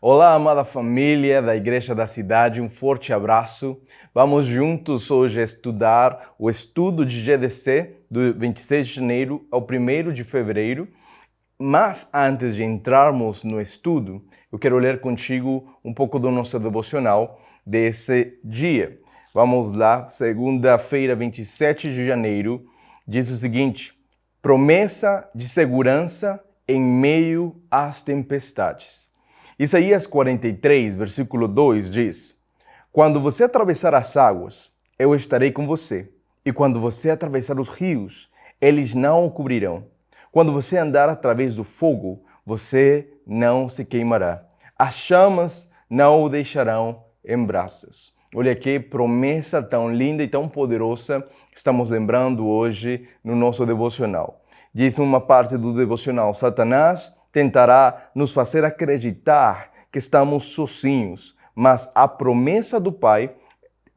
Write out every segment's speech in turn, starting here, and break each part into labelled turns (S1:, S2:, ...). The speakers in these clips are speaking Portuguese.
S1: Olá, amada família da Igreja da Cidade, um forte abraço. Vamos juntos hoje estudar o estudo de GDC do 26 de janeiro ao 1º de fevereiro. Mas antes de entrarmos no estudo, eu quero ler contigo um pouco do nosso devocional desse dia. Vamos lá, segunda-feira, 27 de janeiro, diz o seguinte: promessa de segurança em meio às tempestades. Isaías 43, versículo 2 diz: quando você atravessar as águas, eu estarei com você, e quando você atravessar os rios, eles não o cobrirão. Quando você andar através do fogo, você não se queimará. As chamas não o deixarão em brasas. Olha que promessa tão linda e tão poderosa que estamos lembrando hoje no nosso devocional. Diz uma parte do devocional: Satanás tentará nos fazer acreditar que estamos sozinhos, mas a promessa do Pai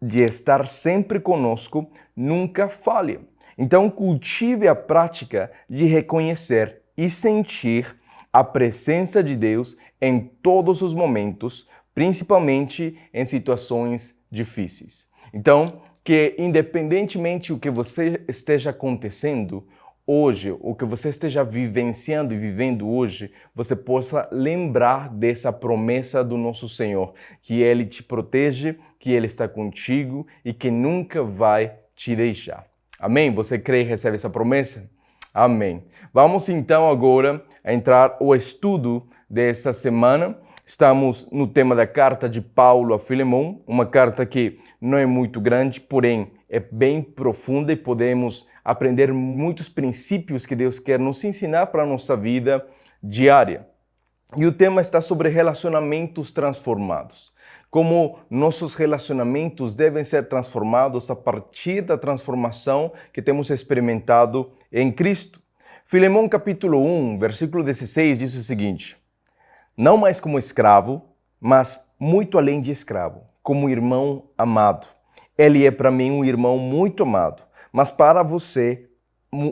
S1: de estar sempre conosco nunca falha. Então, cultive a prática de reconhecer e sentir a presença de Deus em todos os momentos, principalmente em situações difíceis. Então, que independentemente do que você esteja acontecendo hoje, o que você esteja vivenciando e vivendo hoje, você possa lembrar dessa promessa do nosso Senhor, que Ele te protege, que Ele está contigo e que nunca vai te deixar. Amém? Você crê e recebe essa promessa? Amém. Vamos então agora entrar no estudo dessa semana. Estamos no tema da carta de Paulo a Filemon, uma carta que não é muito grande, porém é bem profunda e podemos aprender muitos princípios que Deus quer nos ensinar para a nossa vida diária. E o tema está sobre relacionamentos transformados. Como nossos relacionamentos devem ser transformados a partir da transformação que temos experimentado em Cristo. Filemon capítulo 1, versículo 16 diz o seguinte: não mais como escravo, mas muito além de escravo, como irmão amado. Ele é para mim um irmão muito amado, mas para você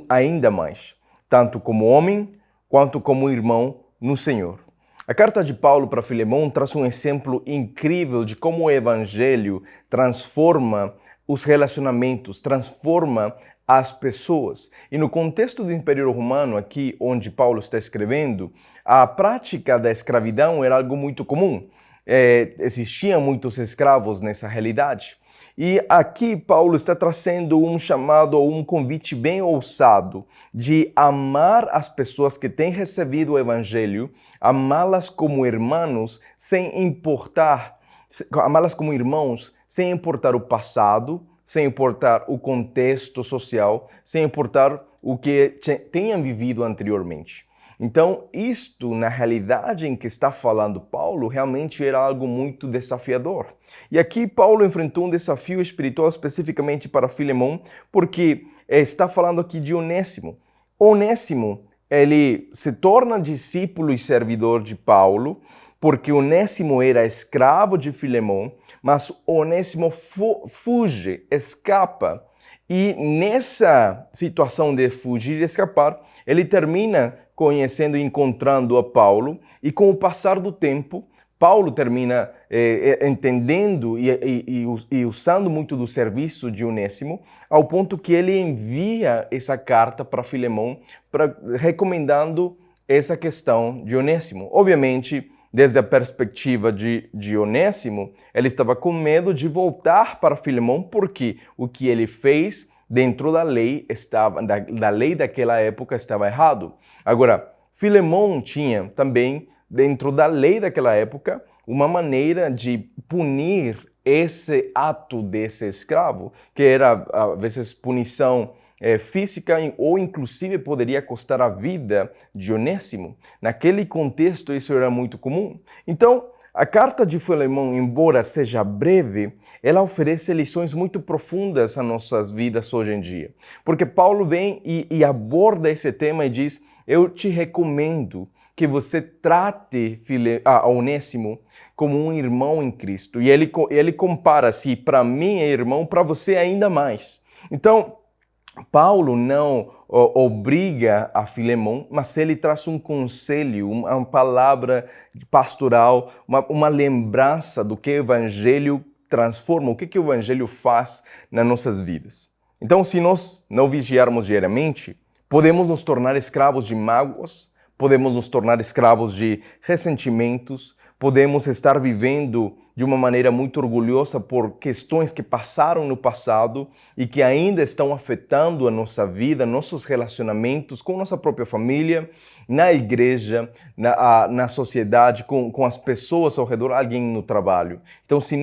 S1: ainda mais, tanto como homem quanto como irmão no Senhor. A carta de Paulo para Filemon traz um exemplo incrível de como o Evangelho transforma os relacionamentos, transforma as pessoas. E no contexto do Império Romano, aqui onde Paulo está escrevendo, a prática da escravidão era algo muito comum. Existiam muitos escravos nessa realidade. E aqui Paulo está trazendo um chamado ou um convite bem ousado de amar as pessoas que têm recebido o Evangelho, amá-las como irmãos sem importar, amá-las como irmãos sem importar o passado, sem importar o contexto social, sem importar o que tenham vivido anteriormente. Então, isto, na realidade em que está falando Paulo, realmente era algo muito desafiador. E aqui Paulo enfrentou um desafio espiritual especificamente para Filemon, porque está falando aqui de Onésimo. Onésimo, ele se torna discípulo e servidor de Paulo, porque Onésimo era escravo de Filemon, mas Onésimo fuge, escapa. E nessa situação de fugir e escapar, ele termina conhecendo e encontrando a Paulo, e com o passar do tempo, Paulo termina entendendo e usando muito do serviço de Onésimo, ao ponto que ele envia essa carta para Filemon, recomendando essa questão de Onésimo. Obviamente, desde a perspectiva de Onésimo, ele estava com medo de voltar para Filemon, porque o que ele fez dentro da lei da lei daquela época estava errado. Agora, Filemon tinha também, dentro da lei daquela época, uma maneira de punir esse ato desse escravo, que era, às vezes, punição física ou, inclusive, poderia custar a vida de Onésimo. Naquele contexto, isso era muito comum. Então, a carta de Filemon, embora seja breve, ela oferece lições muito profundas às nossas vidas hoje em dia. Porque Paulo vem e aborda esse tema e diz: eu te recomendo que você trate Onésimo como um irmão em Cristo. E ele compara: se para mim é irmão, para você ainda mais. Então, Paulo não obriga a Filemão, mas ele traz um conselho, uma palavra pastoral, uma lembrança do que o Evangelho transforma, o que o Evangelho faz nas nossas vidas. Então, se nós não vigiarmos diariamente, podemos nos tornar escravos de mágoas, podemos nos tornar escravos de ressentimentos, podemos estar vivendo de uma maneira muito orgulhosa por questões que passaram no passado e que ainda estão afetando a nossa vida, nossos relacionamentos com nossa própria família, na igreja, na sociedade, com as pessoas ao redor, alguém no trabalho. Então, se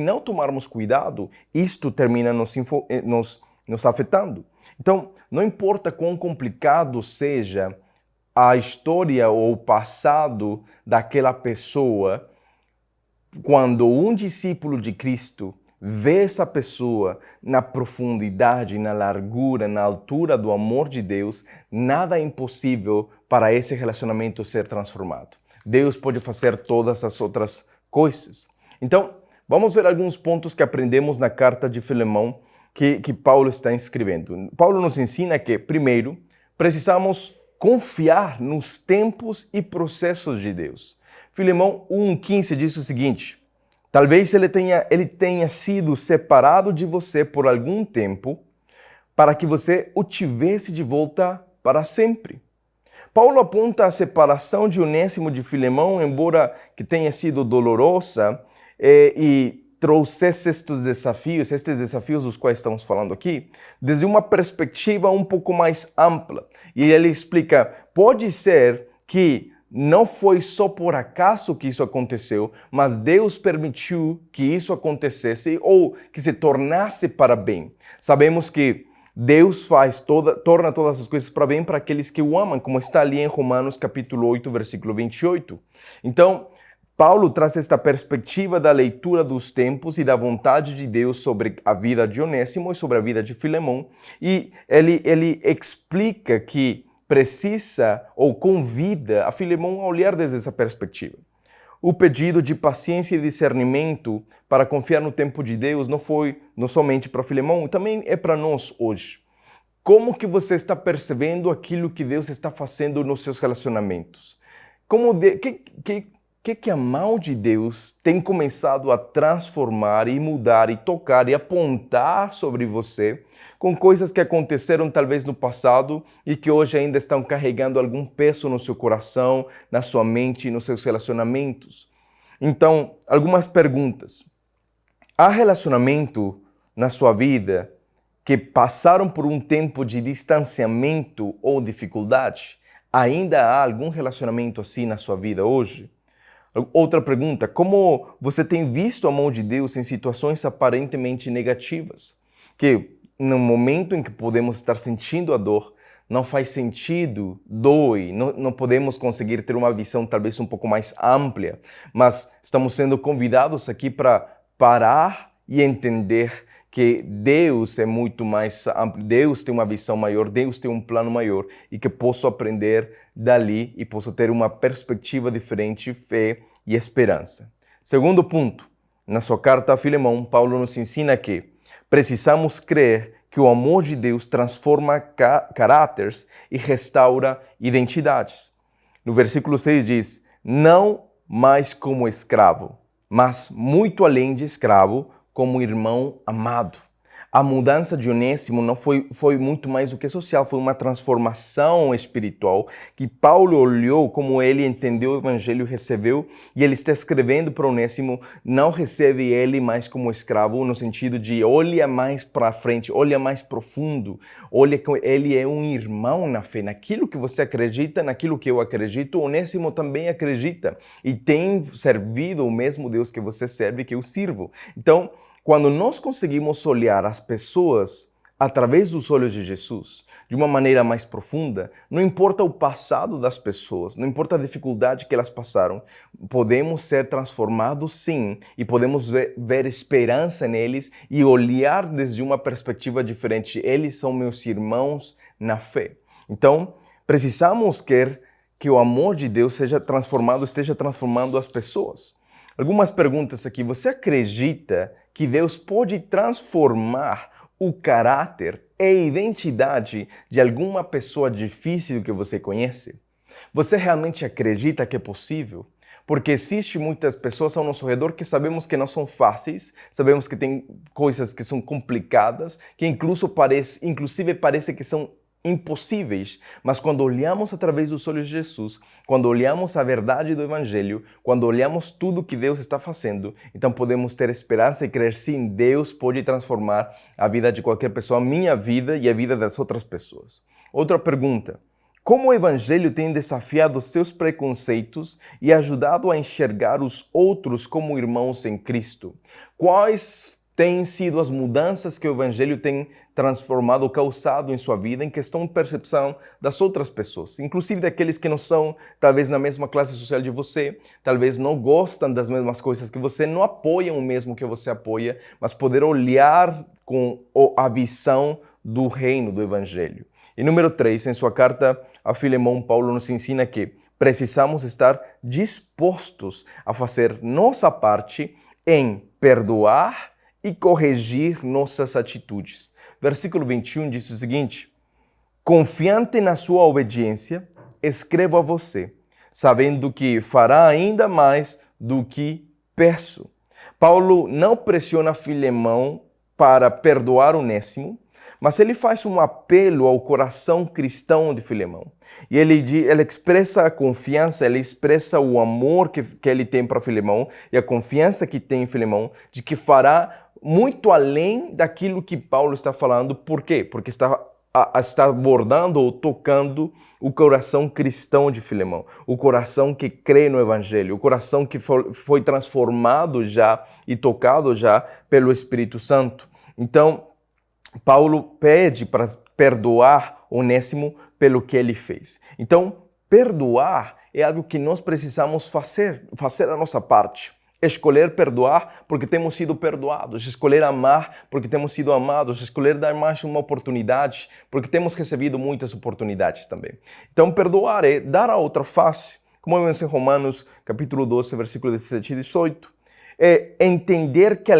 S1: não tomarmos cuidado, isto termina nos afetando. Então, não importa quão complicado seja a história ou o passado daquela pessoa, quando um discípulo de Cristo vê essa pessoa na profundidade, na largura, na altura do amor de Deus, nada é impossível para esse relacionamento ser transformado. Deus pode fazer todas as outras coisas. Então, vamos ver alguns pontos que aprendemos na carta de Filemão que Paulo está escrevendo. Paulo nos ensina que, primeiro, precisamos confiar nos tempos e processos de Deus. Filemão 1,15 diz o seguinte: talvez ele tenha sido separado de você por algum tempo para que você o tivesse de volta para sempre. Paulo aponta a separação de Onésimo de Filemão, embora que tenha sido dolorosa e trouxesse estes desafios dos quais estamos falando aqui, desde uma perspectiva um pouco mais ampla. E ele explica, pode ser que não foi só por acaso que isso aconteceu, mas Deus permitiu que isso acontecesse ou que se tornasse para bem. Sabemos que Deus torna todas as coisas para bem para aqueles que o amam, como está ali em Romanos capítulo 8, versículo 28. Então, Paulo traz esta perspectiva da leitura dos tempos e da vontade de Deus sobre a vida de Onésimo e sobre a vida de Filemão, e ele explica que precisa ou convida a Filemão a olhar desde essa perspectiva. O pedido de paciência e discernimento para confiar no tempo de Deus não foi não somente para Filemão, também é para nós hoje. Como que você está percebendo aquilo que Deus está fazendo nos seus relacionamentos? Que a mão de Deus tem começado a transformar e mudar e tocar e apontar sobre você com coisas que aconteceram talvez no passado e que hoje ainda estão carregando algum peso no seu coração, na sua mente e nos seus relacionamentos. Então, algumas perguntas. Há relacionamento na sua vida que passaram por um tempo de distanciamento ou dificuldade? Ainda há algum relacionamento assim na sua vida hoje? Outra pergunta, como você tem visto a mão de Deus em situações aparentemente negativas? Que no momento em que podemos estar sentindo a dor, não faz sentido, dói, não podemos conseguir ter uma visão talvez um pouco mais ampla, mas estamos sendo convidados aqui para parar e entender que Deus é muito mais amplo, Deus tem uma visão maior, Deus tem um plano maior e que posso aprender dali e posso ter uma perspectiva diferente, fé e esperança. Segundo ponto, na sua carta a Filemão, Paulo nos ensina que precisamos crer que o amor de Deus transforma caráteres e restaura identidades. No versículo 6 diz, não mais como escravo, mas muito além de escravo, como irmão amado. A mudança de Onésimo não foi muito mais do que social, foi uma transformação espiritual que Paulo olhou como ele entendeu o evangelho e recebeu, e ele está escrevendo para Onésimo, não recebe ele mais como escravo, no sentido de olha mais para frente, olha mais profundo, olha que ele é um irmão na fé, naquilo que você acredita, naquilo que eu acredito, Onésimo também acredita e tem servido o mesmo Deus que você serve, que eu sirvo. Então, quando nós conseguimos olhar as pessoas através dos olhos de Jesus, de uma maneira mais profunda, não importa o passado das pessoas, não importa a dificuldade que elas passaram, podemos ser transformados sim, e podemos ver esperança neles e olhar desde uma perspectiva diferente. Eles são meus irmãos na fé. Então, precisamos querer que o amor de Deus esteja transformando as pessoas. Algumas perguntas aqui. Você acredita que Deus pode transformar o caráter é a identidade de alguma pessoa difícil que você conhece? Você realmente acredita que é possível? Porque existe muitas pessoas ao nosso redor que sabemos que não são fáceis, sabemos que tem coisas que são complicadas, que inclusive parece que são impossíveis, mas quando olhamos através dos olhos de Jesus, quando olhamos a verdade do Evangelho, quando olhamos tudo que Deus está fazendo, então podemos ter esperança e crer sim, Deus pode transformar a vida de qualquer pessoa, a minha vida e a vida das outras pessoas. Outra pergunta. Como o Evangelho tem desafiado seus preconceitos e ajudado a enxergar os outros como irmãos em Cristo? Quais têm sido as mudanças que o Evangelho tem transformado, causado em sua vida em questão de percepção das outras pessoas, inclusive daqueles que não são, talvez, na mesma classe social de você, talvez não gostam das mesmas coisas que você, não apoiam o mesmo que você apoia, mas poder olhar com a visão do reino do Evangelho. E número 3, em sua carta a Filemão, Paulo nos ensina que precisamos estar dispostos a fazer nossa parte em perdoar e corrigir nossas atitudes. Versículo 21 diz o seguinte: confiante na sua obediência, escrevo a você, sabendo que fará ainda mais do que peço. Paulo não pressiona Filemão para perdoar Onésimo, mas ele faz um apelo ao coração cristão de Filemão. E ele expressa a confiança, ele expressa o amor que ele tem para Filemão e a confiança que tem em Filemão de que fará muito além daquilo que Paulo está falando. Por quê? Porque está abordando ou tocando o coração cristão de Filemão, o coração que crê no Evangelho, o coração que foi transformado já e tocado já pelo Espírito Santo. Então, Paulo pede para perdoar Onésimo pelo que ele fez. Então, perdoar é algo que nós precisamos fazer a nossa parte. Escolher perdoar porque temos sido perdoados, escolher amar porque temos sido amados, escolher dar mais uma oportunidade porque temos recebido muitas oportunidades também. Então, perdoar é dar a outra face, como vemos em Romanos capítulo 12, versículo 17 e 18. É entender que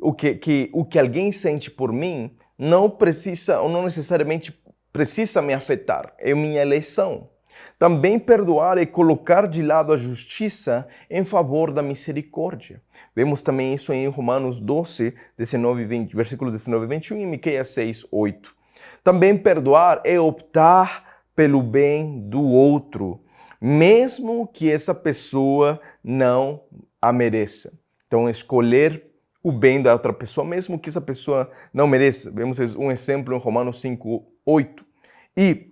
S1: o que alguém sente por mim não precisa ou não necessariamente precisa me afetar, é minha eleição. Também perdoar é colocar de lado a justiça em favor da misericórdia. Vemos também isso em Romanos 12, 19 e 20, versículos 19 e 21 e Miqueias 6, 8. Também perdoar é optar pelo bem do outro, mesmo que essa pessoa não a mereça. Então, escolher o bem da outra pessoa, mesmo que essa pessoa não mereça. Vemos um exemplo em Romanos 5, 8. E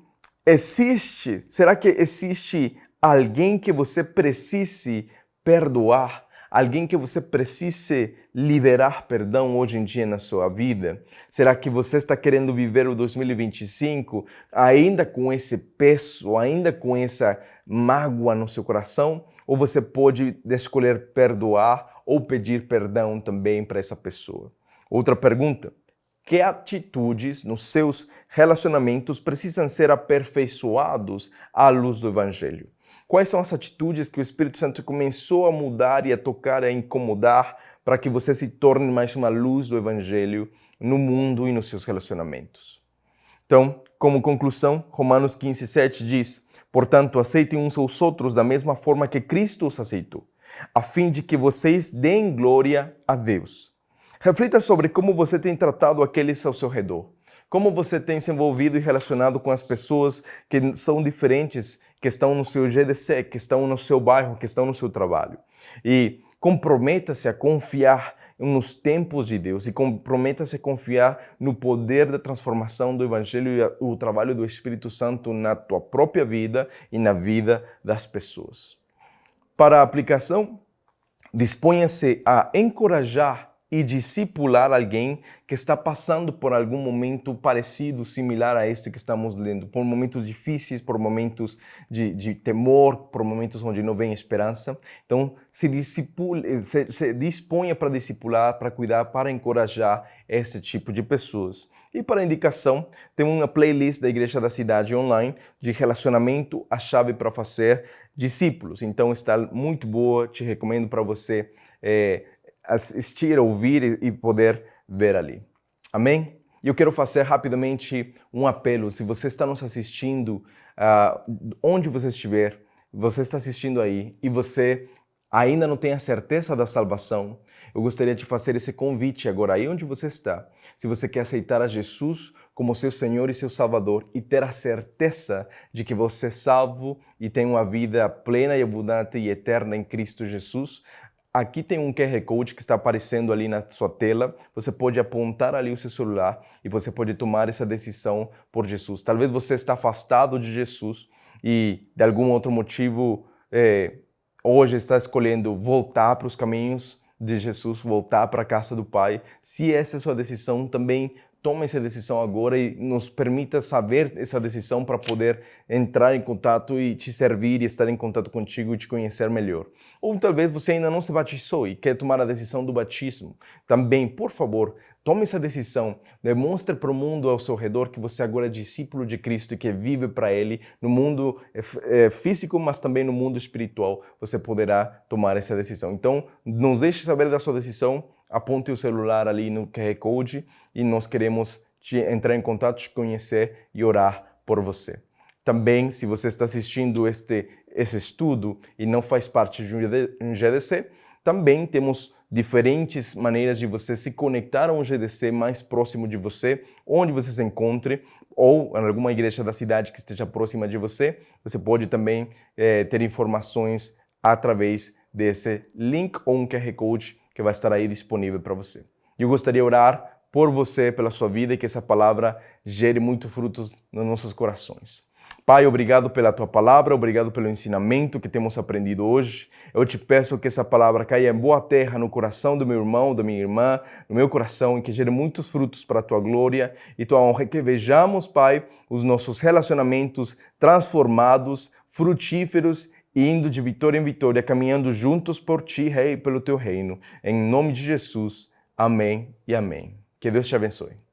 S1: será que existe alguém que você precise perdoar? Alguém que você precise liberar perdão hoje em dia na sua vida? Será que você está querendo viver o 2025 ainda com esse peso, ainda com essa mágoa no seu coração? Ou você pode escolher perdoar ou pedir perdão também para essa pessoa? Outra pergunta: que atitudes nos seus relacionamentos precisam ser aperfeiçoados à luz do Evangelho? Quais são as atitudes que o Espírito Santo começou a mudar e a tocar, a incomodar, para que você se torne mais uma luz do Evangelho no mundo e nos seus relacionamentos? Então, como conclusão, Romanos 15, 7 diz: portanto, aceitem uns aos outros da mesma forma que Cristo os aceitou, a fim de que vocês deem glória a Deus. Reflita sobre como você tem tratado aqueles ao seu redor. Como você tem se envolvido e relacionado com as pessoas que são diferentes, que estão no seu GDC, que estão no seu bairro, que estão no seu trabalho. E comprometa-se a confiar nos tempos de Deus e comprometa-se a confiar no poder da transformação do Evangelho e o trabalho do Espírito Santo na tua própria vida e na vida das pessoas. Para a aplicação, disponha-se a encorajar e discipular alguém que está passando por algum momento parecido, similar a este que estamos lendo, por momentos difíceis, por momentos de temor, por momentos onde não vem esperança. Então, se disponha para discipular, para cuidar, para encorajar esse tipo de pessoas. E para indicação, tem uma playlist da Igreja da Cidade online de relacionamento, a chave para fazer discípulos. Então, está muito boa, te recomendo para você assistir, ouvir e poder ver ali. Amém? E eu quero fazer rapidamente um apelo. Se você está nos assistindo, onde você estiver, você está assistindo aí e você ainda não tem a certeza da salvação, eu gostaria de fazer esse convite agora, aí onde você está. Se você quer aceitar a Jesus como seu Senhor e seu Salvador e ter a certeza de que você é salvo e tem uma vida plena e abundante e eterna em Cristo Jesus, aqui tem um QR Code que está aparecendo ali na sua tela. Você pode apontar ali o seu celular e você pode tomar essa decisão por Jesus. Talvez você está afastado de Jesus e, de algum outro motivo, hoje está escolhendo voltar para os caminhos de Jesus, voltar para a casa do Pai. Se essa é a sua decisão, também tome essa decisão agora e nos permita saber essa decisão para poder entrar em contato e te servir e estar em contato contigo e te conhecer melhor. Ou talvez você ainda não se batizou e quer tomar a decisão do batismo. Também, por favor, tome essa decisão. Demonstre para o mundo ao seu redor que você agora é discípulo de Cristo e que vive para Ele no mundo físico, mas também no mundo espiritual. Você poderá tomar essa decisão. Então, nos deixe saber da sua decisão. Aponte o celular ali no QR Code e nós queremos entrar em contato, te conhecer e orar por você. Também, se você está assistindo esse estudo e não faz parte de um GDC, também temos diferentes maneiras de você se conectar a um GDC mais próximo de você, onde você se encontre, ou em alguma igreja da cidade que esteja próxima de você. Você pode também ter informações através desse link ou um QR Code que vai estar aí disponível para você. Eu gostaria de orar por você, pela sua vida, e que essa palavra gere muitos frutos nos nossos corações. Pai, obrigado pela tua palavra, obrigado pelo ensinamento que temos aprendido hoje. Eu te peço que essa palavra caia em boa terra no coração do meu irmão, da minha irmã, no meu coração, e que gere muitos frutos para a tua glória e tua honra. Que vejamos, Pai, os nossos relacionamentos transformados, frutíferos, indo de vitória em vitória, caminhando juntos por ti, Rei, pelo teu reino. Em nome de Jesus, amém e amém. Que Deus te abençoe.